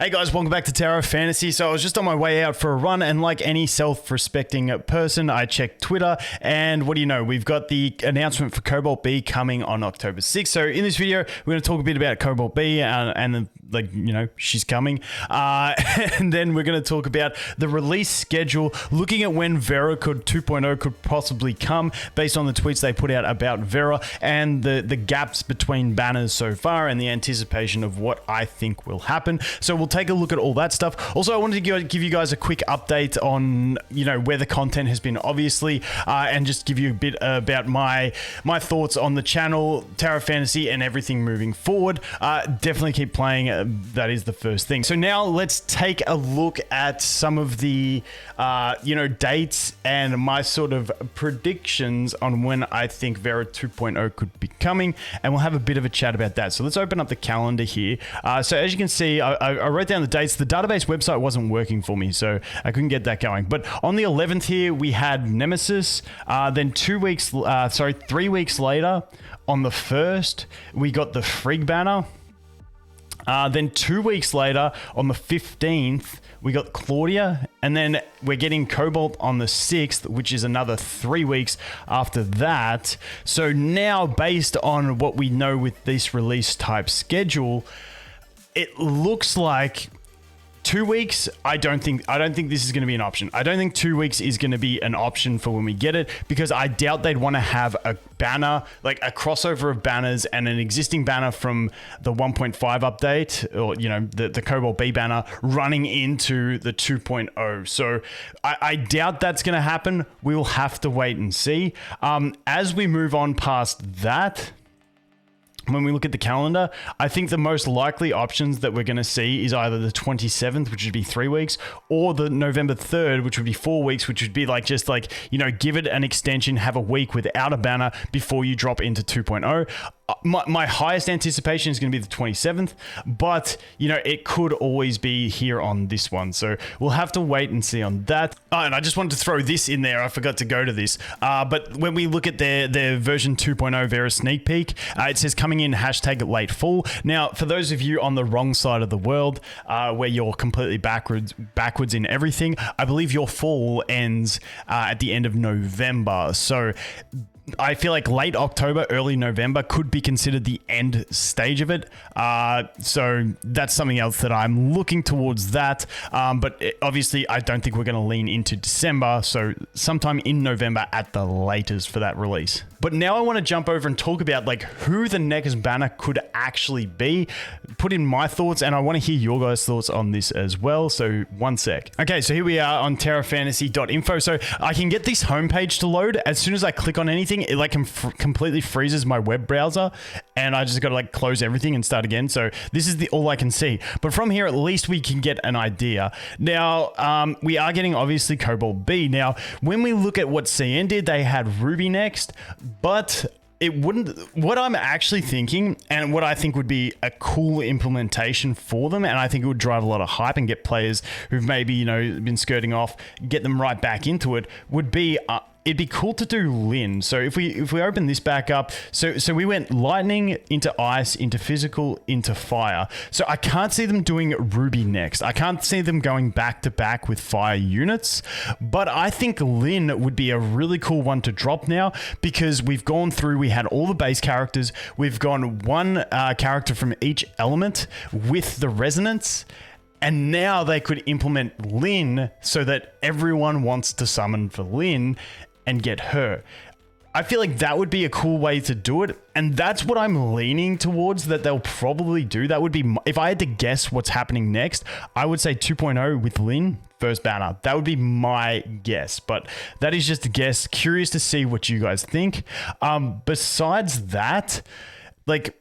Hey guys, welcome back to 2.0 Fantasy. So I was just on my way out for a run, and like any self-respecting person, I checked Twitter, and what do you know? We've got the announcement for Cobalt-B coming on October 6th. So in this video, we're going to talk a bit about Cobalt-B and like, you know, she's coming. And then we're going to talk about the release schedule, looking at when Vera 2.0 could possibly come based on the tweets they put out about Vera, and the gaps between banners so far and the anticipation of what I think will happen. So we'll take a look at all that stuff. Also, I wanted to give you guys a quick update on, you know, where the content has been, obviously, and just give you a bit about my thoughts on the channel, 2.0 Fantasy, and everything moving forward. Definitely keep playing. That is the first thing. So now let's take a look at some of the, you know, dates and my sort of predictions on when I think Vera 2.0 could be coming, and we'll have a bit of a chat about that. So let's open up the calendar here. So as you can see, I wrote down the dates. The database website wasn't working for me, so I couldn't get that going. But on the 11th here, we had Nemesis. Then 3 weeks later, on the 1st, we got the Frig banner. Then 2 weeks later, on the 15th, we got Claudia, and then we're getting Cobalt on the 6th, which is another 3 weeks after that. So now, based on what we know with this release type schedule, it looks like 2 weeks. I don't think this is going to be an option. I don't think 2 weeks is going to be an option for when we get it, because I doubt they'd want to have a banner, like a crossover of banners and an existing banner from the 1.5 update, or, you know, the Cobalt-B banner running into the 2.0. So I doubt that's going to happen. We will have to wait and see. As we move on past that, when we look at the calendar, I think the most likely options that we're going to see is either the 27th, which would be 3 weeks, or the November 3rd, which would be 4 weeks, which would be like, just like, you know, give it an extension, have a week without a banner before you drop into 2.0. My highest anticipation is going to be the 27th, but, you know, it could always be here on this one. So we'll have to wait and see on that. And I just wanted to throw this in there. I forgot to go to this. But when we look at their version 2.0 Vera sneak peek, it says coming in hashtag late fall. Now, for those of you on the wrong side of the world, where you're completely backwards in everything, I believe your fall ends at the end of November. So I feel like late October, early November could be considered the end stage of it. So that's something else that I'm looking towards that. But obviously, I don't think we're going to lean into December. So sometime in November at the latest for that release. But now I want to jump over and talk about like who the next banner could actually be. Put in my thoughts, and I want to hear your guys' thoughts on this as well. So one sec. Okay, so here we are on terrafantasy.info. So I can get this homepage to load. As soon as I click on anything, it like completely freezes my web browser, and I just got to like close everything and start again. So this is all I can see. But from here, at least we can get an idea. Now, we are getting obviously Cobalt-B. Now, when we look at what CN did, they had Ruby next, but it wouldn't. What I'm actually thinking, and what I think would be a cool implementation for them, and I think it would drive a lot of hype and get players who've maybe, you know, been skirting off, get them right back into it, would be it'd be cool to do Lin. So if we open this back up, so we went lightning into ice, into physical, into fire. So I can't see them doing Ruby next. I can't see them going back to back with fire units, but I think Lin would be a really cool one to drop now, because we've gone through, we had all the base characters, we've gone one character from each element with the resonance, and now they could implement Lin so that everyone wants to summon for Lin and get her. I feel like that would be a cool way to do it, and that's what I'm leaning towards that they'll probably do. That would be, if I had to guess what's happening next, I would say 2.0 with Lin, first banner. That would be my guess, but that is just a guess. Curious to see what you guys think. Besides that, like,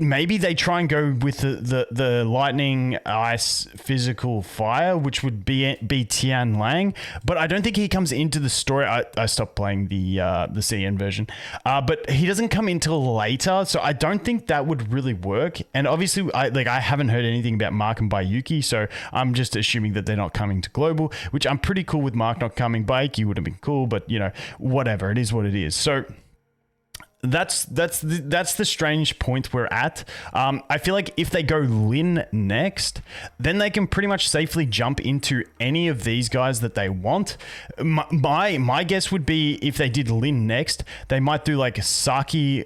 maybe they try and go with the lightning, ice, physical, fire, which would be Tian Lang, but I don't think he comes into the story. I stopped playing the CN version, but he doesn't come until later, so I don't think that would really work. And obviously, I haven't heard anything about Mark and Bayuki, so I'm just assuming that they're not coming to global, which I'm pretty cool with Mark not coming. Bayuki would have been cool, but you know, whatever, it is what it is. So that's the strange point we're at. I feel like if they go Lin next, then they can pretty much safely jump into any of these guys that they want. My guess would be if they did Lin next, they might do like Saki.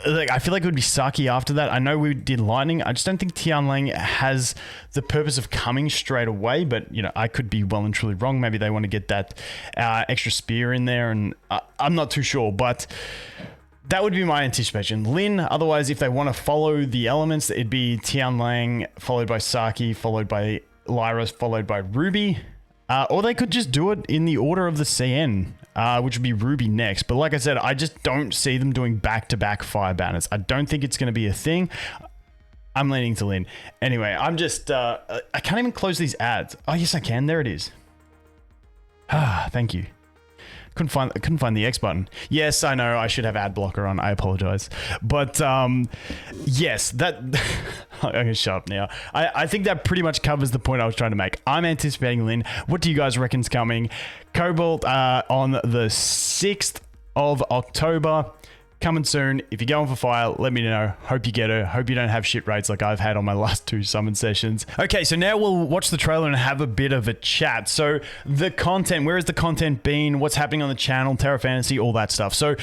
Like I feel like it would be Saki after that. I know we did Lightning. I just don't think Tianlang has the purpose of coming straight away, but you know, I could be well and truly wrong. Maybe they want to get that extra spear in there, and I'm not too sure, but that would be my anticipation. Lin, otherwise, if they want to follow the elements, it'd be Tianlang, followed by Saki, followed by Lyra, followed by Ruby. Or they could just do it in the order of the CN, which would be Ruby next. But like I said, I just don't see them doing back-to-back fire banners. I don't think it's going to be a thing. I'm leaning to Lin. Anyway, I'm just... I can't even close these ads. Oh, yes, I can. There it is. Thank you. Couldn't find the X button. Yes, I know. I should have ad blocker on. I apologize. But yes, that I'm gonna shut up now. I think that pretty much covers the point I was trying to make. I'm anticipating Lin. What do you guys reckon's coming? Cobalt on the 6th of October. Coming soon. If you're going for fire, let me know. Hope you get her. Hope you don't have shit rates like I've had on my last 2 summon sessions. Okay, so now we'll watch the trailer and have a bit of a chat. So the content, where has the content been? What's happening on the channel, Terra Fantasy, all that stuff. So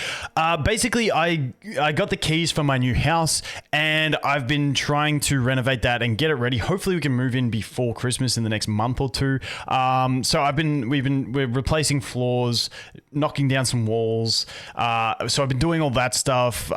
basically, I got the keys for my new house and I've been trying to renovate that and get it ready. Hopefully we can move in before Christmas in the next month or 2. So we're replacing floors, knocking down some walls. So I've been doing all that stuff,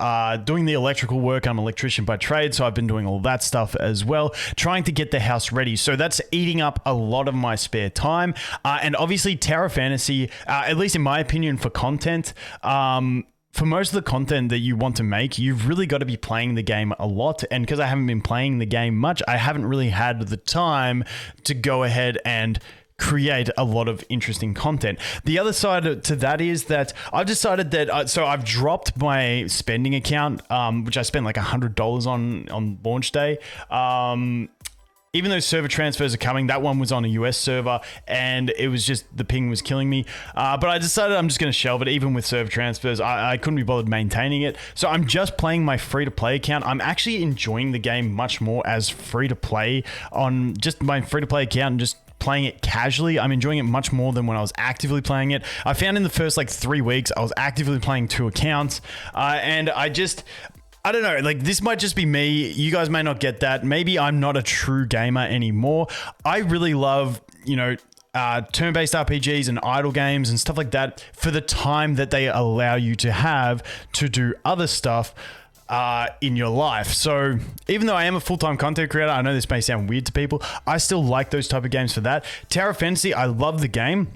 doing the electrical work. I'm an electrician by trade, so I've been doing all that stuff as well, trying to get the house ready. So that's eating up a lot of my spare time. And obviously Terra Fantasy, at least in my opinion for content, for most of the content that you want to make, you've really got to be playing the game a lot. And because I haven't been playing the game much, I haven't really had the time to go ahead and create a lot of interesting content. The other side to that is that I've decided that, so I've dropped my spending account, which I spent like $100 on launch day. Even though server transfers are coming, that one was on a US server and it was just, the ping was killing me. But I decided I'm just going to shelve it. Even with server transfers, I couldn't be bothered maintaining it. So I'm just playing my free-to-play account. I'm actually enjoying the game much more as free-to-play on just my free-to-play account and just playing it casually. I'm enjoying it much more than when I was actively playing it. I found in the first like 3 weeks, I was actively playing 2 accounts and I don't know, like this might just be me. You guys may not get that. Maybe I'm not a true gamer anymore. I really love, you know, turn-based RPGs and idle games and stuff like that for the time that they allow you to have to do other stuff in your life. So even though I am a full-time content creator, I know this may sound weird to people, I still like those type of games for that. Terra Fantasy, I love the game.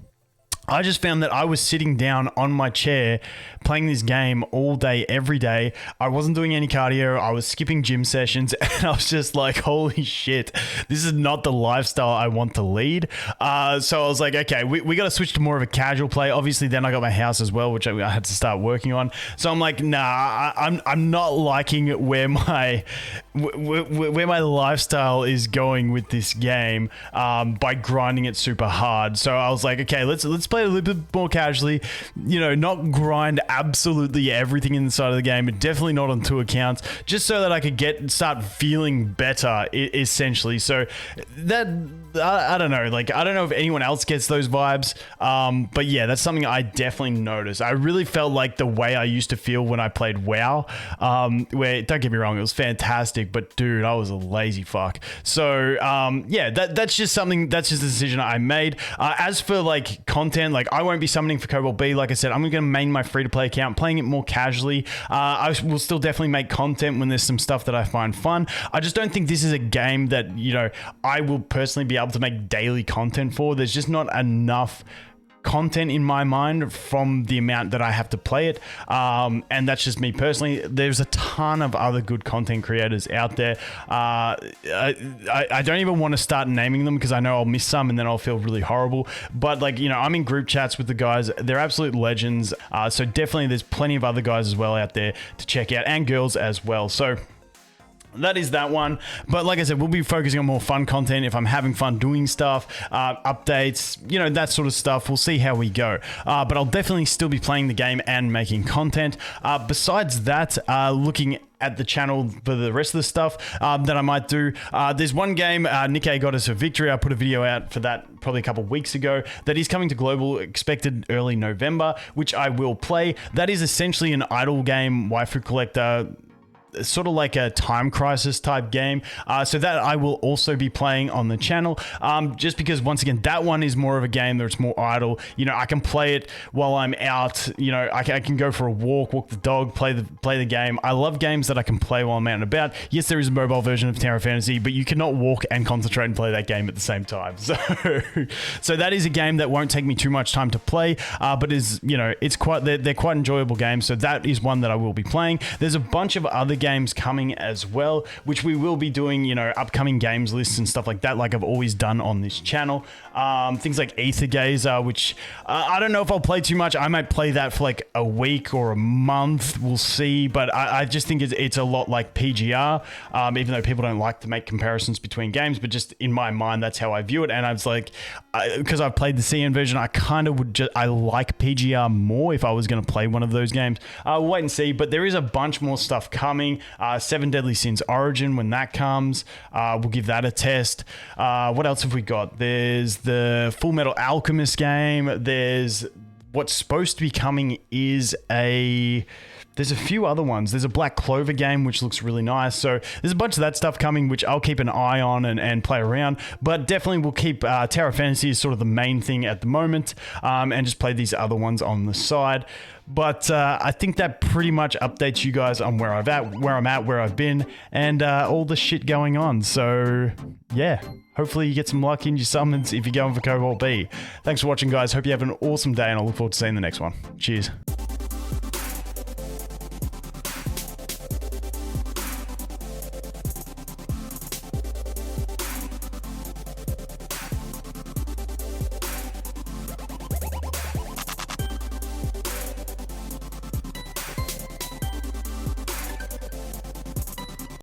I just found that I was sitting down on my chair playing this game all day, every day. I wasn't doing any cardio. I was skipping gym sessions and I was just like, holy shit, this is not the lifestyle I want to lead. So I was like, okay, we got to switch to more of a casual play. Obviously, then I got my house as well, which I had to start working on. So I'm like, nah, I'm not liking where my lifestyle is going with this game by grinding it super hard. So I was like, okay, let's play a little bit more casually, you know, not grind absolutely everything inside of the game, but definitely not on 2 accounts, just so that I could start feeling better essentially. So that, I don't know, like, I don't know if anyone else gets those vibes, but yeah, that's something I definitely noticed. I really felt like the way I used to feel when I played WoW, where, don't get me wrong, it was fantastic, but dude, I was a lazy fuck. So yeah, that's just something, that's just a decision I made. As for like content, like I won't be summoning for Cobalt-B. Like I said, I'm going to main my free-to-play account, playing it more casually. I will still definitely make content when there's some stuff that I find fun. I just don't think this is a game that, you know, I will personally be able to make daily content for. There's just not enough content in my mind from the amount that I have to play it, and that's just me personally. There's a ton of other good content creators out there. I don't even want to start naming them because I know I'll miss some and then I'll feel really horrible, but like, you know, I'm in group chats with the guys. They're absolute legends. So definitely there's plenty of other guys as well out there to check out, and girls as well. So that is that one. But like I said, we'll be focusing on more fun content if I'm having fun doing stuff, updates, you know, that sort of stuff. We'll see how we go. But I'll definitely still be playing the game and making content. Besides that, looking at the channel for the rest of the stuff that I might do. There's one game, Nikkei got us a victory. I put a video out for that probably a couple of weeks ago. That is coming to global, expected early November, which I will play. That is essentially an idle game, waifu collector, sort of like a time crisis type game. So that I will also be playing on the channel. Just because once again, that one is more of a game that's more idle. You know, I can play it while I'm out. You know, I can go for a walk the dog, play the game. I love games that I can play while I'm out and about. Yes, there is a mobile version of Tower Fantasy, but you cannot walk and concentrate and play that game at the same time. So that is a game that won't take me too much time to play, but is, you know, it's quite, they're quite enjoyable games. So that is one that I will be playing. There's a bunch of other games coming as well, which we will be doing, you know, upcoming games lists and stuff like that, like I've always done on this channel. Things like Aether Gazer, which I don't know if I'll play too much. I might play that for like a week or a month, we'll see, but I just think it's a lot like PGR, even though people don't like to make comparisons between games, but just in my mind, that's how I view it. And I was like, because I've played the CN version, I kind of would I like PGR more if I was going to play one of those games. We'll wait and see, but there is a bunch more stuff coming. Seven Deadly Sins Origin, when that comes, we'll give that a test. What else have we got? There's the Full Metal Alchemist game. There's what's supposed to be coming is there's a few other ones. There's a Black Clover game, which looks really nice. So there's a bunch of that stuff coming, which I'll keep an eye on and play around. But definitely we'll keep Tower Fantasy as sort of the main thing at the moment, and just play these other ones on the side. But I think that pretty much updates you guys on where I'm at, where I've been, and all the shit going on. So yeah, hopefully you get some luck in your summons if you're going for Cobalt-B. Thanks for watching, guys. Hope you have an awesome day, and I look forward to seeing the next one. Cheers.